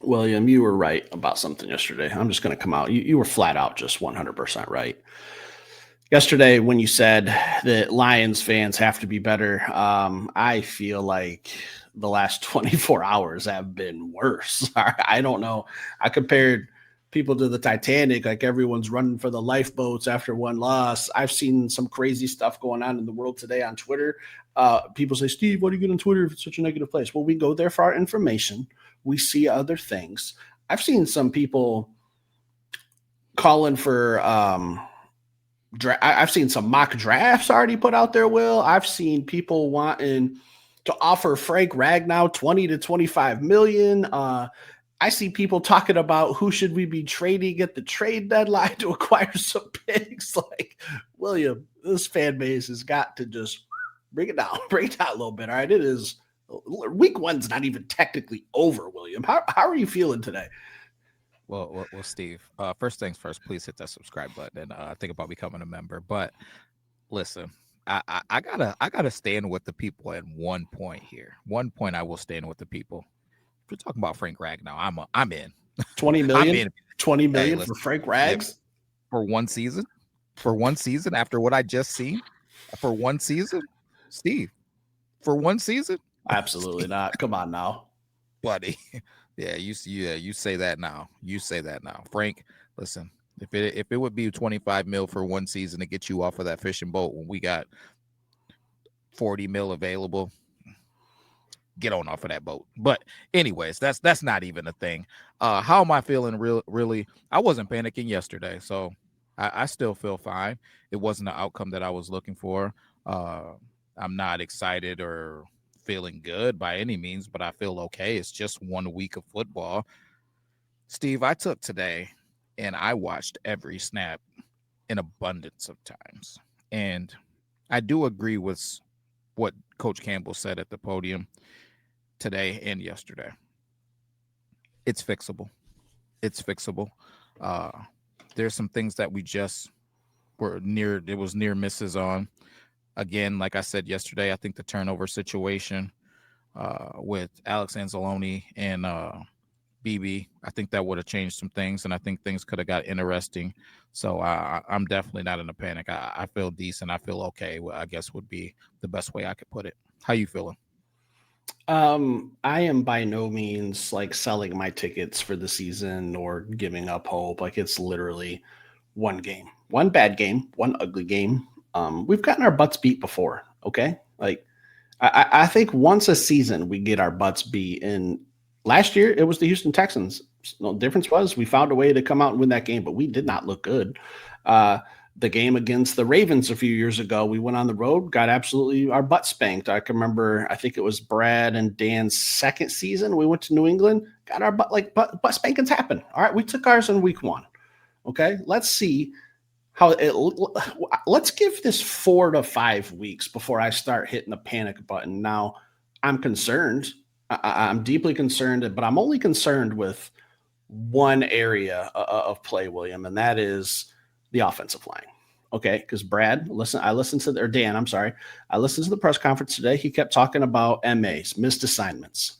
William, you were right about something yesterday. I'm just going to come out. You were flat out just 100% right. Yesterday, when you said that Lions fans have to be better, I feel like the last 24 hours have been worse. I don't know. I compared people to the Titanic, like everyone's running for the lifeboats after one loss. I've seen some crazy stuff going on in the world today on Twitter. People say, Steve, what do you get on Twitter if it's such a negative place? Well, we go there for our information. We see other things. I've seen some people calling for I've seen some mock drafts already put out there. Will I've seen people wanting to offer Frank Ragnow 20 to 25 million. I see people talking about who should we be trading at the trade deadline to acquire some picks. Like, William, this fan base has got to just bring it down, bring it down a little bit. All right, it is week one's not even technically over. William, how are you feeling today? Steve. First things first. Please hit that subscribe button and think about becoming a member. But listen, I gotta stand with the people at one point here. One point I will stand with the people. If you're talking about Frank Ragnow, I'm in. 20 I'm million, in. 20 Hey, million for listen, Frank if Rags. for one season, after what I just seen, for one season, Steve, for one season, Absolutely Steve, not. Come on now. buddy. You say that now. You say that now. Frank, listen, if it would be 25 mil for one season to get you off of that fishing boat when we got 40 mil available, get on off of that boat. But anyways, that's not even a thing. How am I feeling really? I wasn't panicking yesterday, so I still feel fine. It wasn't the outcome that I was looking for. Uh I'm not excited or feeling good by any means, but I feel okay. It's just 1 week of football. Steve, I took today and I watched every snap in abundance of times. And I do agree with what Coach Campbell said at the podium today and yesterday. It's fixable. It's fixable. Uh, there's some things that we just were near, it was near misses on. Again, like I said yesterday, I think the turnover situation with Alex Anzalone and BB. I think that would have changed some things, and I think things could have got interesting. So I'm definitely not in a panic. I feel decent. I feel okay. I guess would be the best way I could put it. How you feeling? I am by no means like selling my tickets for the season or giving up hope. Like, it's literally one game, one bad game, one ugly game. We've gotten our butts beat before. Okay. Like, I think once a season we get our butts beat. And last year it was the Houston Texans. No difference was we found a way to come out and win that game, but we did not look good. Uh, the game against the Ravens a few years ago, we went on the road, got absolutely our butt spanked. I can remember, I think it was Brad and Dan's second season. We went to New England, got our butt spankings happen. All right, we took ours in week one. Okay, let's see how it. Let's give this 4 to 5 weeks before I start hitting the panic button. Now, I'm concerned. I'm deeply concerned, but I'm only concerned with one area of play, William, and that is the offensive line. Okay, because Brad, listen, I listened to or Dan, I'm sorry, I listened to the press conference today. He kept talking about MAs, missed assignments.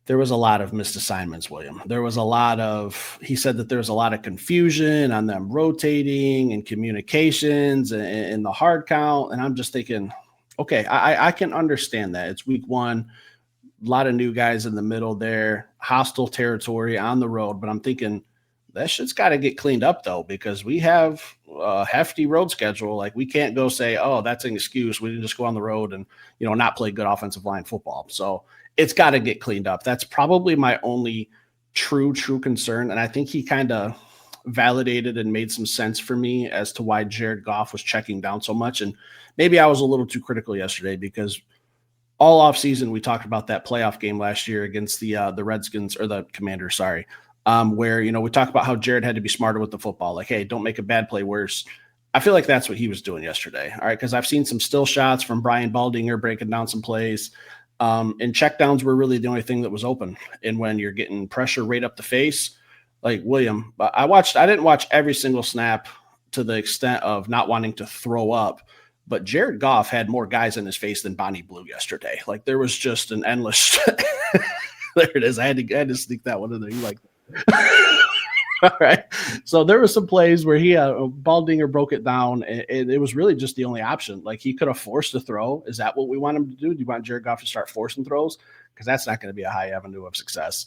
There was a lot of missed assignments, William. There was a lot of, he said that there was a lot of confusion on them rotating and communications and the hard count. And I'm just thinking, okay, I can understand that. It's week one, a lot of new guys in the middle there, hostile territory on the road. But I'm thinking that shit's got to get cleaned up though, because we have a hefty road schedule. Like, we can't go say, oh, that's an excuse. We can just go on the road and, not play good offensive line football. So it's got to get cleaned up. That's probably my only true concern. And I think he kind of validated and made some sense for me as to why Jared Goff was checking down so much. And maybe I was a little too critical yesterday because all off season we talked about that playoff game last year against the Redskins or the Commanders, sorry, where we talked about how Jared had to be smarter with the football. Like, hey, don't make a bad play worse. I feel like that's what he was doing yesterday. All right, because I've seen some still shots from Brian Baldinger breaking down some plays, and checkdowns were really the only thing that was open. And when you're getting pressure right up the face, like William, I didn't watch every single snap to the extent of not wanting to throw up. But Jared Goff had more guys in his face than Bonnie Blue yesterday. Like, there was just an endless There it is. I had to sneak that one in there. You like all right. So there were some plays where he Baldinger broke it down, and it was really just the only option. Like he could have forced a throw. Is that what we want him to do? Do you want Jared Goff to start forcing throws? Because that's not going to be a high avenue of success.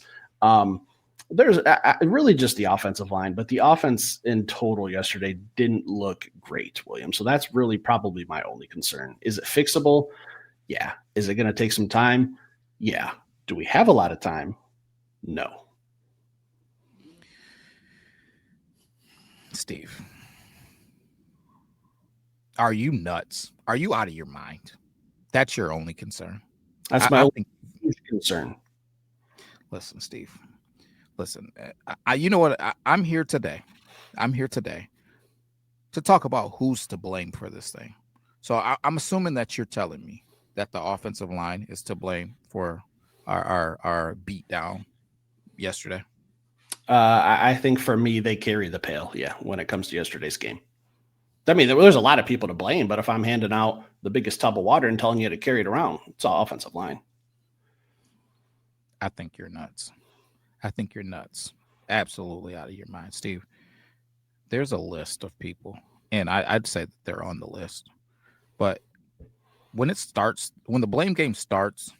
There's really just the offensive line, but the offense in total yesterday didn't look great, William. So that's really probably my only concern. Is it fixable? Yeah. Is it going to take some time? Yeah. Do we have a lot of time? No. Steve, are you nuts? Are you out of your mind? That's your only concern. That's my only concern. Listen, Steve. Listen, you know what? I'm here today. I'm here today to talk about who's to blame for this thing. So I'm assuming that you're telling me that the offensive line is to blame for our beat down yesterday. I think for me, they carry the pail. Yeah, when it comes to yesterday's game. I mean, there's a lot of people to blame, but if I'm handing out the biggest tub of water and telling you to carry it around, it's all offensive line. I think you're nuts. I think you're nuts. Absolutely out of your mind, Steve. There's a list of people, and I'd say that they're on the list. But when the blame game starts,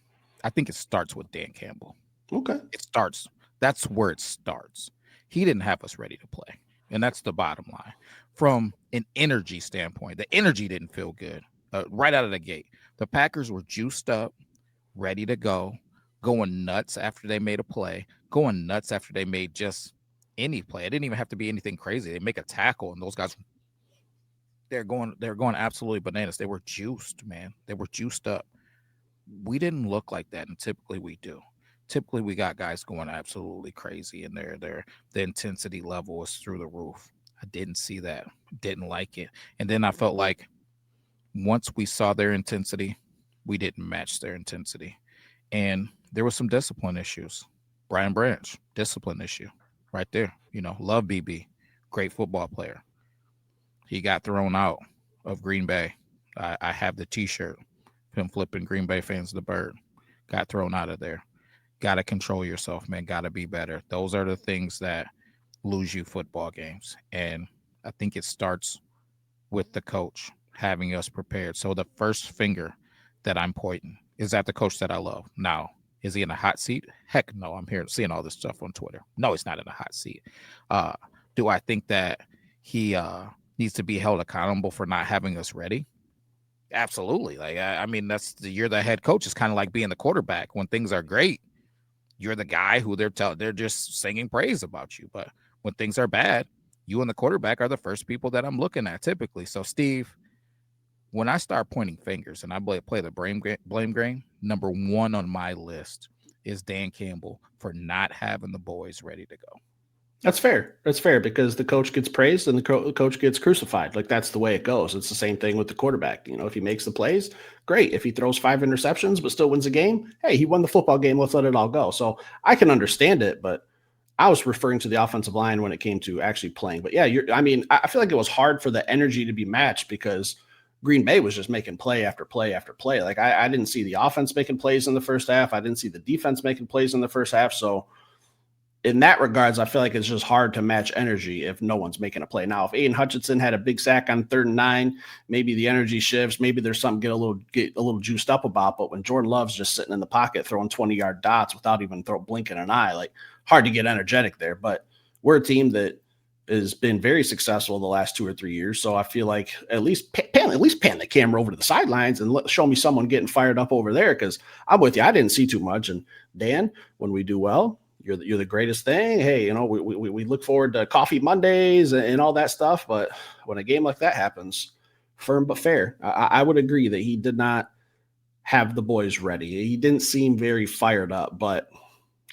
I think it starts with Dan Campbell. Okay. It starts. That's where it starts. He didn't have us ready to play. And that's the bottom line. From an energy standpoint, the energy didn't feel good right out of the gate. The Packers were juiced up, ready to go, going nuts after they made a play, going nuts after they made just any play. It didn't even have to be anything crazy. They make a tackle, and those guys, they're going absolutely bananas. They were juiced, man. They were juiced up. We didn't look like that, and typically we do. Typically we got guys going absolutely crazy, and the intensity level was through the roof. I didn't see that. Didn't like it. And then I felt like once we saw their intensity, we didn't match their intensity. And there were some discipline issues. Brian Branch, discipline issue right there. Love BB, great football player. He got thrown out of Green Bay. I have the T-shirt, him flipping Green Bay fans the bird. Got thrown out of there. Got to control yourself, man. Got to be better. Those are the things that lose you football games. And I think it starts with the coach having us prepared. So the first finger that I'm pointing is at the coach that I love. Now, is he in a hot seat? Heck no. I'm here seeing all this stuff on Twitter. No, he's not in a hot seat. Do I think that he needs to be held accountable for not having us ready? Absolutely. Like, I mean, you're the head coach. It's kind of like being the quarterback. When things are great, you're the guy who they're just singing praise about you. But when things are bad, you and the quarterback are the first people that I'm looking at typically. So, Steve, when I start pointing fingers and I play the blame game, number one on my list is Dan Campbell for not having the boys ready to go. That's fair. That's fair because the coach gets praised and the coach gets crucified. Like that's the way it goes. It's the same thing with the quarterback. If he makes the plays, great. If he throws 5 interceptions but still wins a game, hey, he won the football game. Let's let it all go. So I can understand it, but I was referring to the offensive line when it came to actually playing. But yeah, I feel like it was hard for the energy to be matched because Green Bay was just making play after play after play. Like I didn't see the offense making plays in the first half. I didn't see the defense making plays in the first half. So in that regards, I feel like it's just hard to match energy if no one's making a play. Now, if Aiden Hutchinson had a big sack on 3rd and 9, maybe the energy shifts. Maybe there's something get a little juiced up about. But when Jordan Love's just sitting in the pocket throwing 20-yard dots without even blinking an eye, like hard to get energetic there. But we're a team that has been very successful the last 2 or 3 years. So I feel like at least pan the camera over to the sidelines and show me someone getting fired up over there because I'm with you. I didn't see too much. And Dan, when we do well, you're the greatest thing. Hey, we look forward to Coffee Mondays and all that stuff. But when a game like that happens, firm but fair, I would agree that he did not have the boys ready. He didn't seem very fired up, but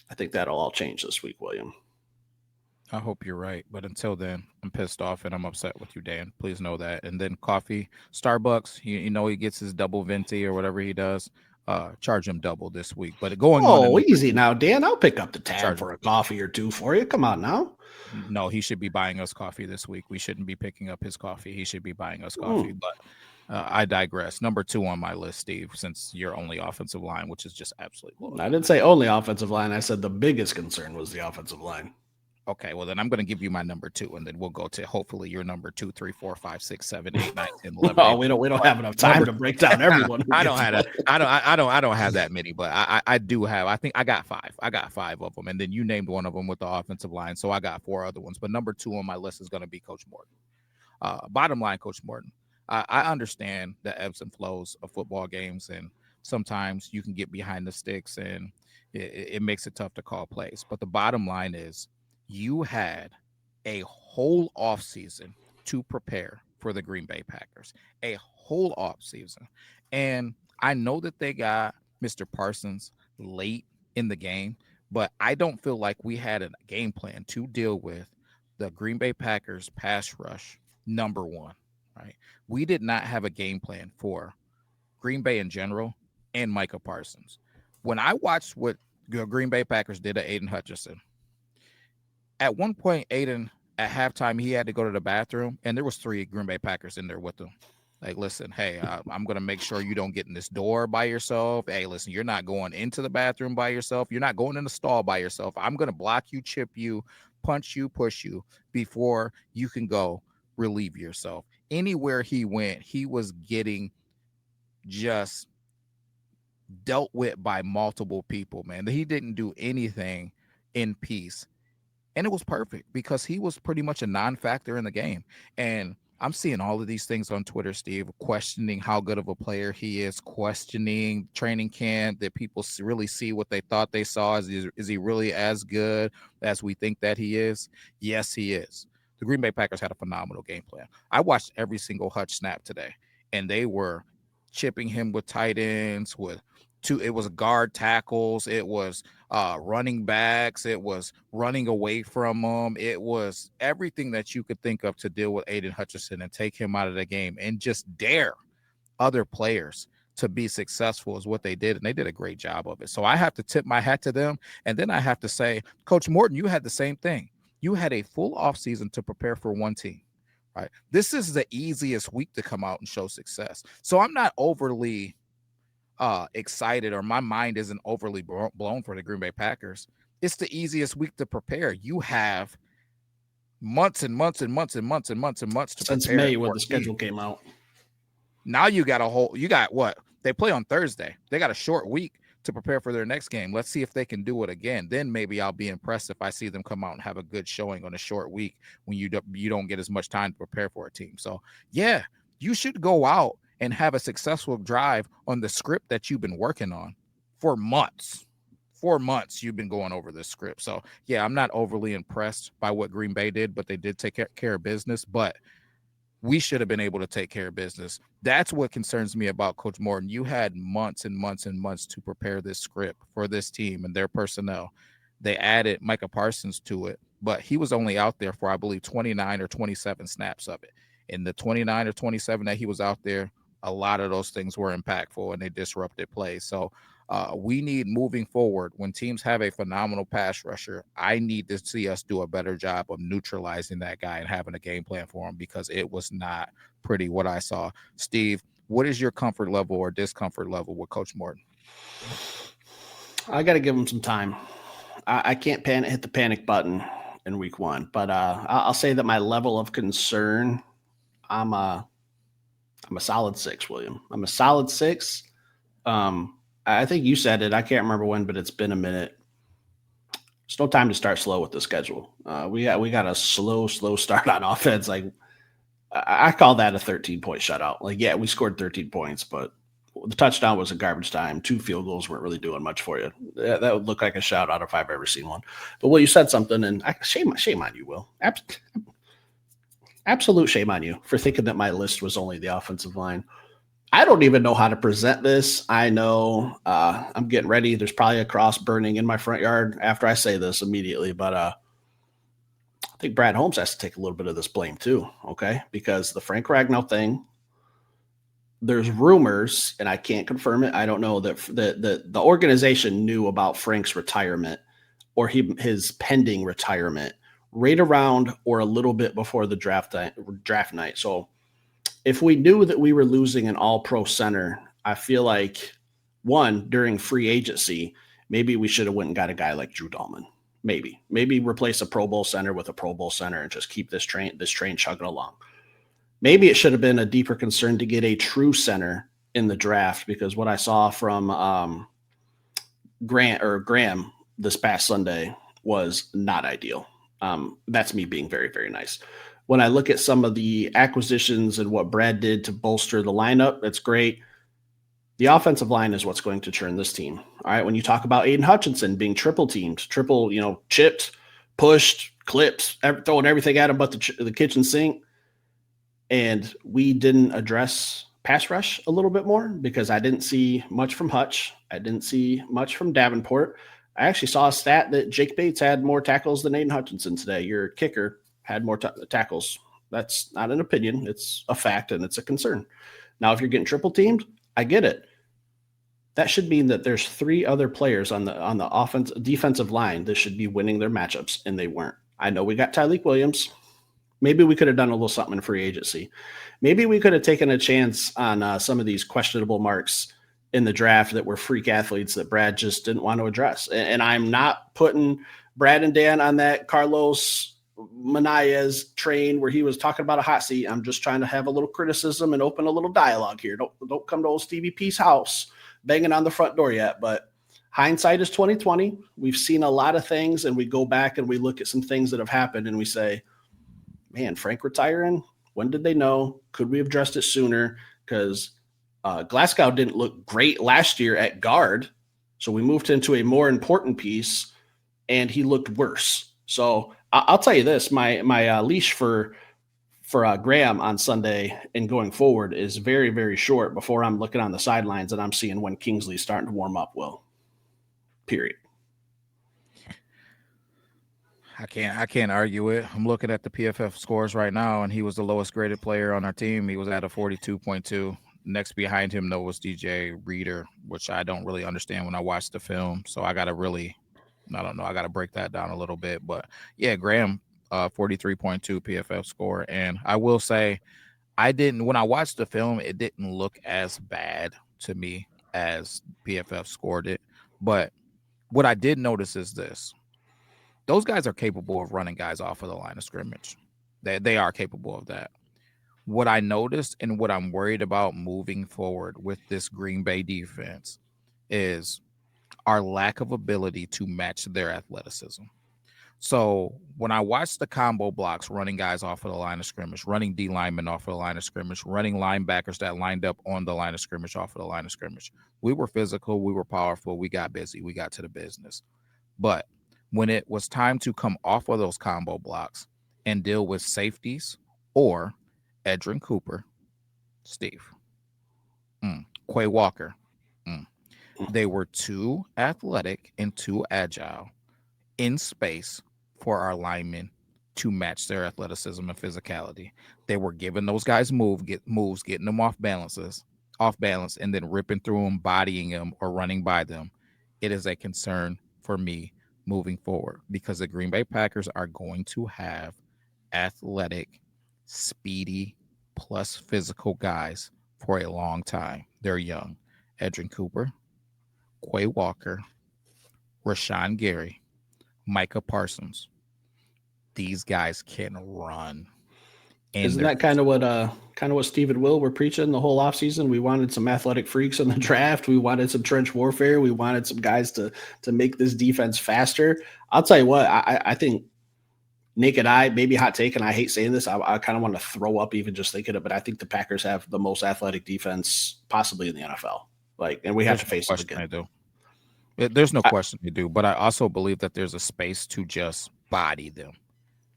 I think that'll all change this week, William. I hope you're right. But until then, I'm pissed off and I'm upset with you, Dan. Please know that. And then coffee, Starbucks, he gets his double venti or whatever he does. Charge him double this week. But going on. Oh, easy now, Dan. I'll pick up the tab for a coffee or two for you. Come on now. No, he should be buying us coffee this week. We shouldn't be picking up his coffee. He should be buying us coffee. But I digress. Number 2 on my list, Steve, since your only offensive line, which is just absolutely loaded. I didn't say only offensive line. I said the biggest concern was the offensive line. Okay, well then I'm going to give you my number 2, and then we'll go to hopefully your number 2, 3, 4, 5, 6, 7, 8, 9, 10, 11. Oh, we don't have enough time to break down everyone. I don't have that many, but I do have. I think I got 5. I got 5 of them, and then you named one of them with the offensive line, so I got 4 other ones. But number 2 on my list is going to be Coach Morton. Bottom line, Coach Morton. I understand the ebbs and flows of football games, and sometimes you can get behind the sticks, and it makes it tough to call plays. But the bottom line is, you had a whole offseason to prepare for the Green Bay Packers, a whole offseason. And I know that they got Mr. Parsons late in the game, but I don't feel like we had a game plan to deal with the Green Bay Packers pass rush, number 1, right? We did not have a game plan for Green Bay in general and Micah Parsons. When I watched what the Green Bay Packers did to Aiden Hutchinson, at one point, Aiden, at halftime, he had to go to the bathroom, and there was 3 Green Bay Packers in there with him. Like, listen, hey, I'm going to make sure you don't get in this door by yourself. Hey, listen, you're not going into the bathroom by yourself. You're not going in the stall by yourself. I'm going to block you, chip you, punch you, push you before you can go relieve yourself. Anywhere he went, he was getting just dealt with by multiple people, man. He didn't do anything in peace. And it was perfect because he was pretty much a non-factor in the game. And I'm seeing all of these things on Twitter, Steve, questioning how good of a player he is, questioning training camp, that people really see what they thought they saw. Is he really as good as we think that he is? Yes, he is. The Green Bay Packers had a phenomenal game plan. I watched every single Hutch snap today, and they were chipping him with tight ends, with it was guard tackles, it was running backs, it was running away from them, it was everything that you could think of to deal with Aiden Hutchinson and take him out of the game and just dare other players to be successful is what they did, and they did a great job of it. So I have to tip my hat to them, and then I have to say, Coach Morton, you had the same thing. You had a full offseason to prepare for one team, right? This is the easiest week to come out and show success. So I'm not overly excited, or my mind isn't overly blown for the Green Bay Packers. It's the easiest week to prepare. You have months and months and months and months and months and months to since prepare. May when the schedule came out. Now you got what? They play on Thursday. They got a short week to prepare for their next game. Let's see if they can do it again. Then maybe I'll be impressed if I see them come out and have a good showing on a short week when you don't get as much time to prepare for a team. So yeah, you should go out and have a successful drive on the script that you've been working on for months. 4 months you've been going over this script. So yeah, I'm not overly impressed by what Green Bay did, but they did take care of business. But we should have been able to take care of business. That's what concerns me about Coach Morton. You had months and months and months to prepare this script for this team and their personnel. They added Micah Parsons to it, but he was only out there for, I believe, 29 or 27 snaps of it. In the 29 or 27 that he was out there, a lot of those things were impactful and they disrupted plays. So we need, moving forward, when teams have a phenomenal pass rusher, I need to see us do a better job of neutralizing that guy and having a game plan for him, because it was not pretty what I saw. Steve, what is your comfort level or discomfort level with Coach Morton? I got to give him some time. I can't hit the panic button in week 1, but I'll say that my level of concern, I'm a solid 6, William. I'm a solid 6. I think you said it. I can't remember when, but it's been a minute. There's no time to start slow with the schedule. We got a slow start on offense. Like, I call that a 13-point shutout. Like, yeah, we scored 13 points, but the touchdown was a garbage time. 2 field goals weren't really doing much for you. That would look like a shutout if I've ever seen one. But Will, you said something, and shame on you, Will. Absolute shame on you for thinking that my list was only the offensive line. I don't even know how to present this. I know I'm getting ready. There's probably a cross burning in my front yard after I say this immediately, but I think Brad Holmes has to take a little bit of this blame too, okay? Because the Frank Ragnow thing, there's rumors, and I can't confirm it. I don't know that the organization knew about Frank's retirement or his pending retirement right around or a little bit before the draft night. So if we knew that we were losing an all-pro center, I feel like during free agency, maybe we should have went and got a guy like Drew Dalman. Maybe replace a Pro Bowl center with a Pro Bowl center and just keep this train chugging along. Maybe it should have been a deeper concern to get a true center in the draft, because what I saw from Graham this past Sunday was not ideal. That's me being very, very nice. When I look at some of the acquisitions and what Brad did to bolster the lineup, that's great. The offensive line is what's going to turn this team. All right. When you talk about Aiden Hutchinson being triple teamed, chipped, pushed, clipped, throwing everything at him but the kitchen sink. And we didn't address pass rush a little bit more because I didn't see much from Hutch. I didn't see much from Davenport. I actually saw a stat that Jake Bates had more tackles than Aiden Hutchinson today. Your kicker had more tackles. That's not an opinion. It's a fact, and it's a concern. Now, if you're getting triple teamed, I get it. That should mean that there's 3 other players on the defensive line that should be winning their matchups, and they weren't. I know we got Tyleik Williams. Maybe we could have done a little something in free agency. Maybe we could have taken a chance on some of these questionable marks in the draft that were freak athletes that Brad just didn't want to address. And I'm not putting Brad and Dan on that Carlos Menaez train where he was talking about a hot seat. I'm just trying to have a little criticism and open a little dialogue here. Don't come to old Stevie P's house banging on the front door yet. But hindsight is 2020. We've seen a lot of things, and we go back and we look at some things that have happened, and we say, man, Frank retiring, when did they know? Could we have addressed it sooner? Because Glasgow didn't look great last year at guard, so we moved into a more important piece, and he looked worse. So I'll tell you this, my leash for Graham on Sunday and going forward is very, very short before I'm looking on the sidelines and I'm seeing when Kingsley's starting to warm up. Well, period. I can't argue it. I'm looking at the PFF scores right now, and he was the lowest graded player on our team. He was at a 42.2. Next behind him, though, was DJ Reader, which I don't really understand when I watch the film. So I got to break that down a little bit. But yeah, Graham, 43.2 PFF score. And I will say, when I watched the film, it didn't look as bad to me as PFF scored it. But what I did notice is this. Those guys are capable of running guys off of the line of scrimmage. They are capable of that. What I noticed and what I'm worried about moving forward with this Green Bay defense is our lack of ability to match their athleticism. So when I watched the combo blocks, running guys off of the line of scrimmage, running D linemen off of the line of scrimmage, running linebackers that lined up on the line of scrimmage off of the line of scrimmage, we were physical, we were powerful, we got busy, we got to the business. But when it was time to come off of those combo blocks and deal with safeties or Edgerrin Cooper, Steve, Quay Walker, they were too athletic and too agile in space for our linemen to match their athleticism and physicality. They were giving those guys moves, getting them off balance, and then ripping through them, bodying them, or running by them. It is a concern for me moving forward because the Green Bay Packers are going to have athletic, speedy, plus physical guys for a long time. They're young. Edgerrin Cooper, Quay Walker, Rashawn Gary, Micah Parsons. These guys can run. Isn't that kind of what Steve and Will were preaching the whole offseason? We wanted some athletic freaks in the draft. We wanted some trench warfare. We wanted some guys to make this defense faster. I'll tell you what, I think naked eye, maybe hot take, and I hate saying this. I kind of want to throw up even just thinking of it, but I think the Packers have the most athletic defense possibly in the NFL. And we have to face it again. They do. There's no question they do, but I also believe that there's a space to just body them.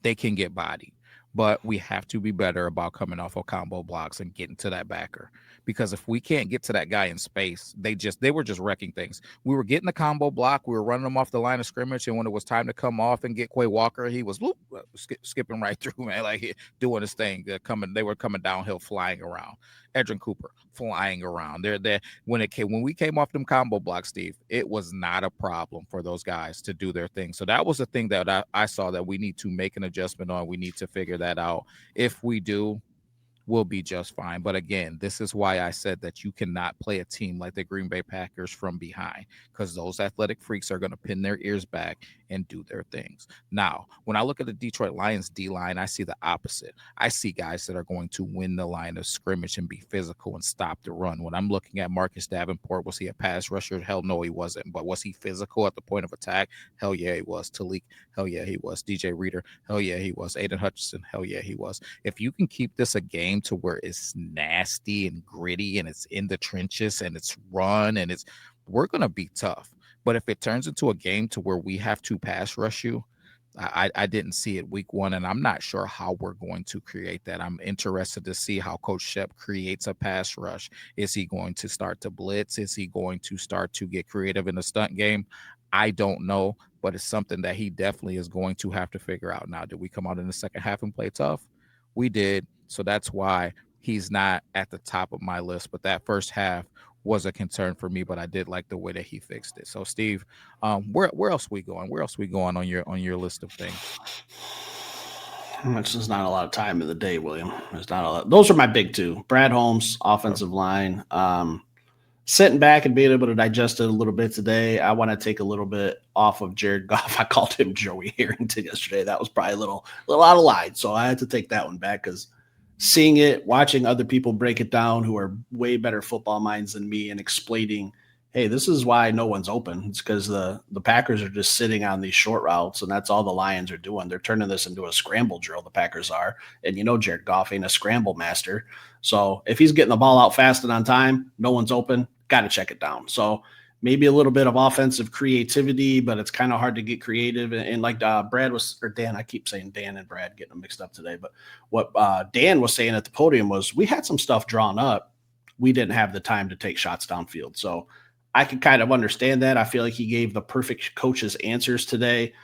They can get bodied. But we have to be better about coming off of combo blocks and getting to that backer. Because if we can't get to that guy in space, they were just wrecking things. We were getting the combo block. We were running them off the line of scrimmage. And when it was time to come off and get Quay Walker, he was skipping right through, man, like doing his thing. They were coming downhill, flying around. Edgerrin Cooper flying around. When we came off them combo blocks, Steve, it was not a problem for those guys to do their thing. So that was the thing that I saw that we need to make an adjustment on. We need to figure that out. If we do, will be just fine. But again, this is why I said that you cannot play a team like the Green Bay Packers from behind, because those athletic freaks are going to pin their ears back and do their things. Now, when I look at the Detroit Lions D line, I see the opposite. I see guys that are going to win the line of scrimmage and be physical and stop the run. When I'm looking at Marcus Davenport, was he a pass rusher? Hell no, he wasn't. But was he physical at the point of attack? Hell yeah, he was. Talik, hell yeah, he was. DJ Reader, hell yeah, he was. Aiden Hutchinson, hell yeah, he was. If you can keep this a game to where it's nasty and gritty and it's in the trenches and it's run and it's, we're going to be tough. But if it turns into a game to where we have to pass rush you, I didn't see it week one, and I'm not sure how we're going to create that. I'm interested to see how Coach Shep creates a pass rush. Is he going to start to blitz? Is he going to start to get creative in the stunt game? I don't know, but it's something that he definitely is going to have to figure out. Now, did we come out in the second half and play tough? We did. So that's why he's not at the top of my list. But that first half was a concern for me, but I did like the way that he fixed it. So Steve, where else we going? Where else we going on your list of things? It's just not a lot of time in the day, William. There's not a lot. Those are my big two. Brad Holmes, offensive line. Sitting back and being able to digest it a little bit today, I want to take a little bit off of Jared Goff. I called him Joey Harrington yesterday. That was probably a little out of line. So I had to take that one back because seeing it, watching other people break it down who are way better football minds than me and explaining, hey, this is why no one's open. It's because the Packers are just sitting on these short routes, and that's all the Lions are doing. They're turning this into a scramble drill, the Packers are. And Jared Goff ain't a scramble master. So if he's getting the ball out fast and on time, no one's open, got to check it down. So maybe a little bit of offensive creativity, but it's kind of hard to get creative. And like Brad was, or Dan, I keep saying Dan and Brad, getting them mixed up today. But what Dan was saying at the podium was we had some stuff drawn up. We didn't have the time to take shots downfield. So I can kind of understand that. I feel like he gave the perfect coach's answers today.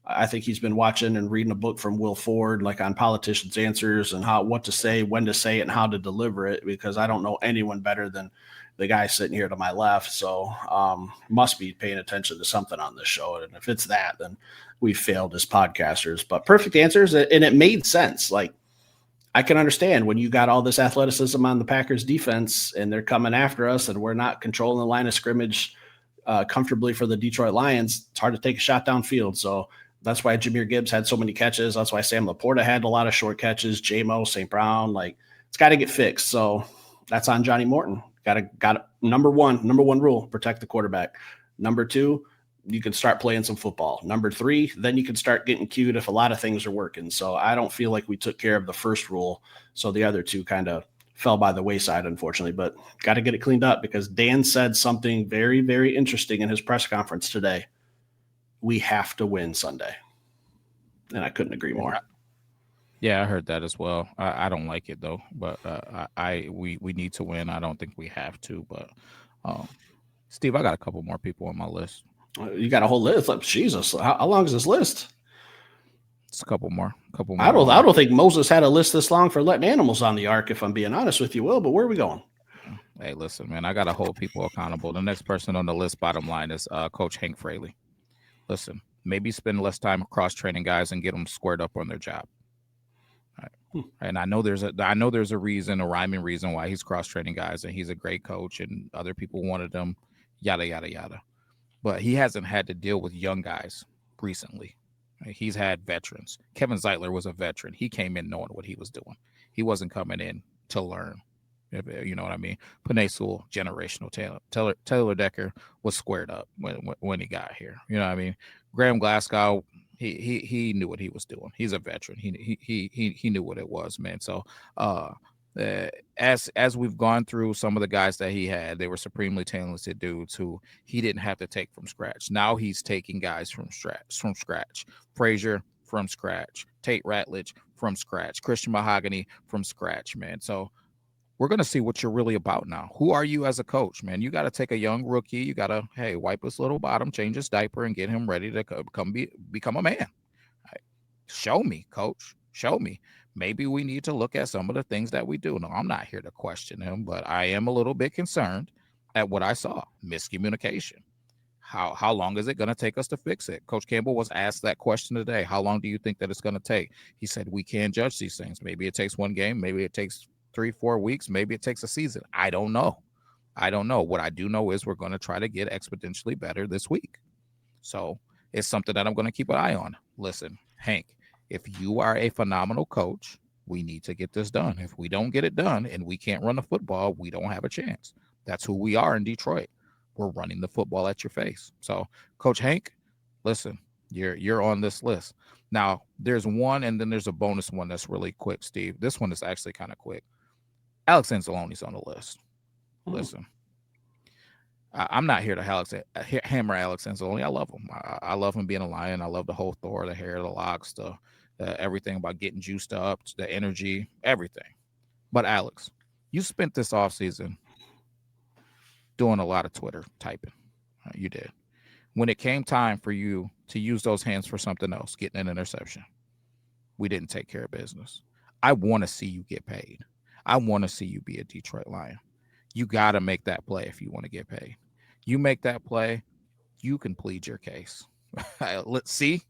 I think he's been watching and reading a book from Will Ford, like on politicians' answers and what to say, when to say it, and how to deliver it, because I don't know anyone better than the guy sitting here to my left. So must be paying attention to something on this show. And if it's that, then we failed as podcasters. But perfect answers, and it made sense. Like, I can understand when you got all this athleticism on the Packers defense and they're coming after us and we're not controlling the line of scrimmage comfortably for the Detroit Lions, it's hard to take a shot downfield. So that's why Jahmyr Gibbs had so many catches. That's why Sam Laporta had a lot of short catches. J-Mo, St. Brown, like, it's got to get fixed. So that's on Johnny Morton. Got number one rule, protect the quarterback. Number two, you can start playing some football. Number three, then you can start getting cued if a lot of things are working. So I don't feel like we took care of the first rule. So the other two kind of fell by the wayside, unfortunately, but got to get it cleaned up because Dan said something very, very interesting in his press conference today. We have to win Sunday. And I couldn't agree more. Yeah, I heard that as well. I don't like it though, but we need to win. I don't think we have to, but Steve, I got a couple more people on my list. You got a whole list. Like, Jesus, how long is this list? It's a couple more. I don't think Moses had a list this long for letting animals on the ark, if I'm being honest with you, Will. But where are we going? Hey, listen, man, I got to hold people accountable. The next person on the list, bottom line, is Coach Hank Fraley. Listen, maybe spend less time cross training guys and get them squared up on their job. And I know there's a reason, a rhyming reason why he's cross training guys, and he's a great coach, and other people wanted him, yada yada yada. But he hasn't had to deal with young guys recently. He's had veterans. Kevin Zeitler was a veteran. He came in knowing what he was doing. He wasn't coming in to learn. You know what I mean? Penei Sewell, generational talent. Taylor Decker was squared up when he got here. You know what I mean? Graham Glasgow, he knew what he was doing. He's a veteran. He knew what it was, man. So as we've gone through some of the guys that he had, they were supremely talented dudes who he didn't have to take from scratch. Now he's taking guys from scratch. Frazier from scratch. Tate Ratledge from scratch. Christian Mahogany from scratch, man. So we're going to see what you're really about now. Who are you as a coach, man? You got to take a young rookie. You got to, hey, wipe his little bottom, change his diaper, and get him ready to become a man. Right. Show me, coach. Show me. Maybe we need to look at some of the things that we do. No, I'm not here to question him, but I am a little bit concerned at what I saw. Miscommunication. How long is it going to take us to fix it? Coach Campbell was asked that question today. How long do you think that it's going to take? He said, we can't judge these things. Maybe it takes one game. Maybe it takes 3-4 weeks. Maybe it takes a season. I don't know. What I do know is we're going to try to get exponentially better this week. So it's something that I'm going to keep an eye on. Listen, Hank, if you are a phenomenal coach, we need to get this done. If we don't get it done and we can't run the football, we don't have a chance. That's who we are in Detroit. We're running the football at your face. So, Coach Hank, listen, you're on this list. Now, there's one, and then there's a bonus one that's really quick, Steve. This one is actually kind of quick. Alex Anzalone's on the list. Listen, I'm not here to hammer Alex Anzalone. I love him. I love him being a Lion. I love the whole Thor, the hair, the locks, the everything about getting juiced up, the energy, everything. But Alex, you spent this offseason doing a lot of Twitter typing. You did. When it came time for you to use those hands for something else, getting an interception, we didn't take care of business. I want to see you get paid. I want to see you be a Detroit Lion. You got to make that play if you want to get paid. You make that play, you can plead your case. Let's see.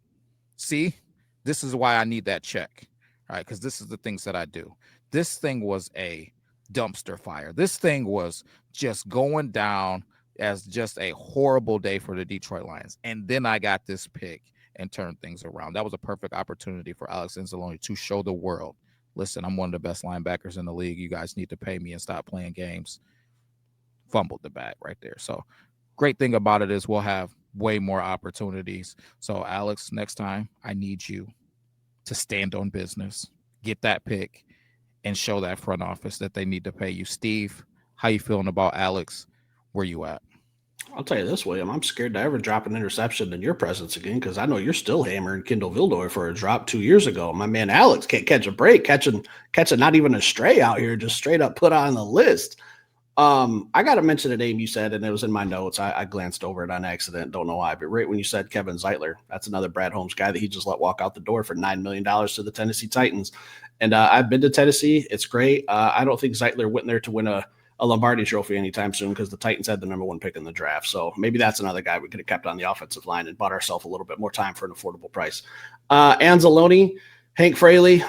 This is why I need that check, right? Because this is the things that I do. This thing was a dumpster fire. This thing was just going down as just a horrible day for the Detroit Lions. And then I got this pick and turned things around. That was a perfect opportunity for Alex Anzalone to show the world, listen, I'm one of the best linebackers in the league. You guys need to pay me and stop playing games. Fumbled the bag right there. So great thing about it is we'll have way more opportunities. So Alex, next time I need you to stand on business, get that pick, and show that front office that they need to pay you. Steve, how you feeling about Alex? Where you at? I'll tell you this, William. I'm scared to ever drop an interception in your presence again because I know you're still hammering Kendall Vildor for a drop 2 years ago. My man Alex can't catch a break, catching not even a stray out here, just straight up put on the list. I got to mention a name you said, and it was in my notes. I glanced over it on accident. Don't know why, but right when you said Kevin Zeitler, that's another Brad Holmes guy that he just let walk out the door for $9 million to the Tennessee Titans. And I've been to Tennessee. It's great. I don't think Zeitler went there to win a Lombardi trophy anytime soon because the Titans had the number 1 pick in the draft. So maybe that's another guy we could have kept on the offensive line and bought ourselves a little bit more time for an affordable price. Anzalone, Hank Fraley.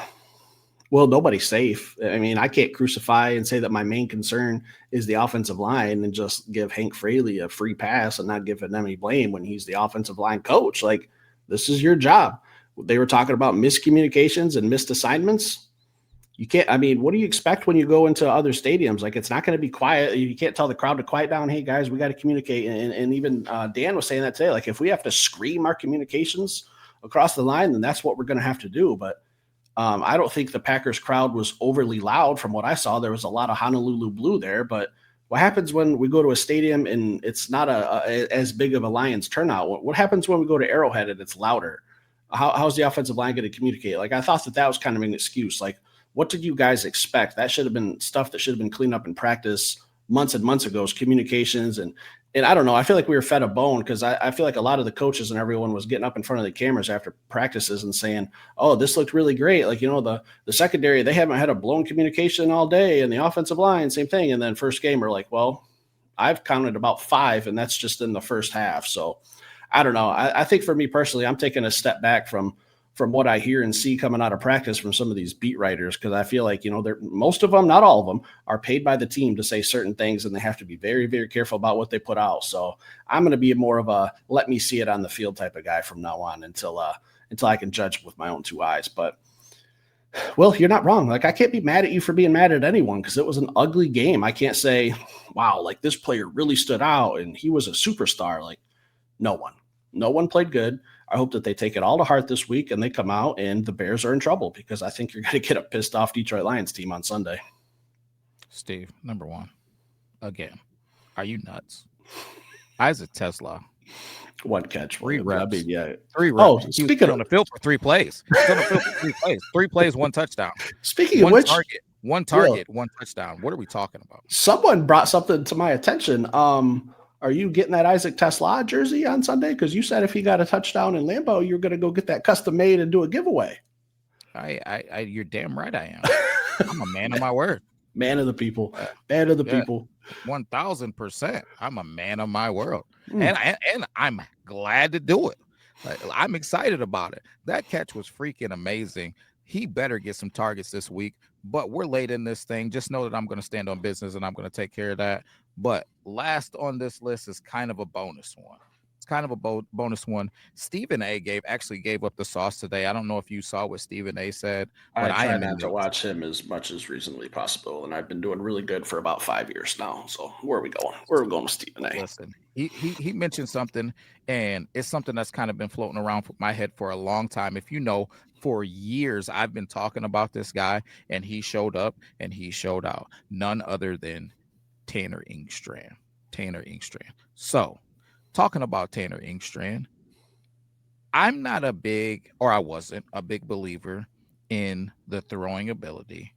Well, nobody's safe. I mean, I can't crucify and say that my main concern is the offensive line and just give Hank Fraley a free pass and not give him any blame when he's the offensive line coach. Like, this is your job. They were talking about miscommunications and missed assignments. You can't, I mean, what do you expect when you go into other stadiums? Like, it's not going to be quiet. You can't tell the crowd to quiet down. Hey, guys, we got to communicate. And even Dan was saying that today. Like, if we have to scream our communications across the line, then that's what we're going to have to do. But I don't think the Packers crowd was overly loud from what I saw. There was a lot of Honolulu blue there. But what happens when we go to a stadium and it's not as big of a Lions turnout? What happens when we go to Arrowhead and it's louder? How's the offensive line going to communicate? Like, I thought that was kind of an excuse. Like, what did you guys expect? That should have been stuff that should have been cleaned up in practice months and months ago, communications. And I don't know, I feel like we were fed a bone because I feel like a lot of the coaches and everyone was getting up in front of the cameras after practices and saying, oh, this looked really great. Like, you know, the secondary, they haven't had a blown communication all day, and the offensive line, same thing. And then first game, we're like, well, I've counted about 5, and that's just in the first half. So I don't know. I think for me personally, I'm taking a step back from what I hear and see coming out of practice from some of these beat writers, because I feel like, you know, most of them, not all of them, are paid by the team to say certain things, and they have to be very, very careful about what they put out. So I'm going to be more of a let me see it on the field type of guy from now on until I can judge with my own 2 eyes. But, well, you're not wrong. Like, I can't be mad at you for being mad at anyone because it was an ugly game. I can't say, wow, like this player really stood out and he was a superstar. Like, no one played good. I hope that they take it all to heart this week and they come out and the Bears are in trouble, because I think you're going to get a pissed off Detroit Lions team on Sunday. Steve, number 1, again, are you nuts? Isaac Tesla. 1 catch. 3 reps. I mean, yeah. 3 reps. Oh, he was on the field for 3 plays. He's on the field for 3 plays. 3 plays, 1 touchdown. Speaking of which, one target, 1 touchdown. What are we talking about? Someone brought something to my attention. Are you getting that Isaac Tesla jersey on Sunday? Because you said if he got a touchdown in Lambeau, you're going to go get that custom made and do a giveaway. You're damn right I am. I'm a man of my word. Man of the people. Man of the people. 1,000%. I'm a man of my word. And I'm glad to do it. I'm excited about it. That catch was freaking amazing. He better get some targets this week but we're late in this thing. Just know that I'm going to stand on business and I'm going to take care of that. But last on this list is kind of a bonus one. It's kind of a bonus one. Stephen A. actually gave up the sauce today. I don't know if you saw what Stephen A. said, but I I try am in not to the watch him as much as reasonably possible, and I've been doing really good for about 5 years now. So where are we going? Where are we going with Stephen A? listen. He mentioned something, and it's something that's kind of been floating around my head for a long time. If you know, for years I've been talking about this guy, and he showed up and he showed out. None other than Tanner Inkstrand. Tanner Inkstrand. So, talking about Tanner Inkstrand, I'm not a big, or I wasn't a big believer in the throwing ability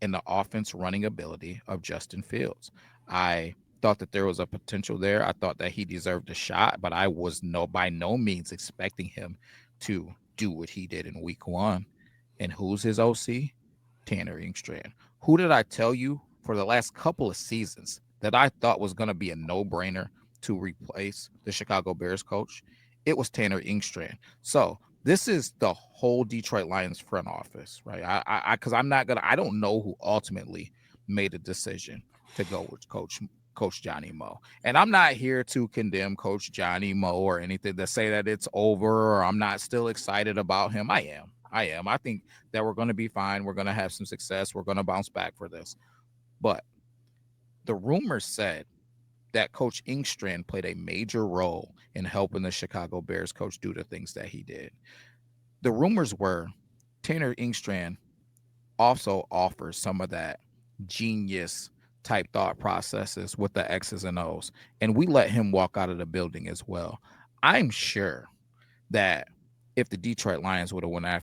and the offense running ability of Justin Fields. I thought that there was a potential there. I thought that he deserved a shot, but I was by no means expecting him to do what he did in week one. And who's his OC? Tanner Inkstrand. Who did I tell you for the last couple of seasons that I thought was going to be a no-brainer to replace the Chicago Bears coach? It was Tanner Inkstrand. So this is the whole Detroit Lions front office, right? Because I don't know who ultimately made a decision to go with Coach Johnny Moe. And I'm not here to condemn Coach Johnny Moe or anything to say that it's over or I'm not still excited about him. I am. I think that we're going to be fine. We're going to have some success. We're going to bounce back for this. But the rumors said that Coach Inkstrand played a major role in helping the Chicago Bears coach do the things that he did. The rumors were Tanner Inkstrand also offers some of that genius type thought processes with the X's and O's. And we let him walk out of the building as well. I'm sure that if the Detroit Lions would have went after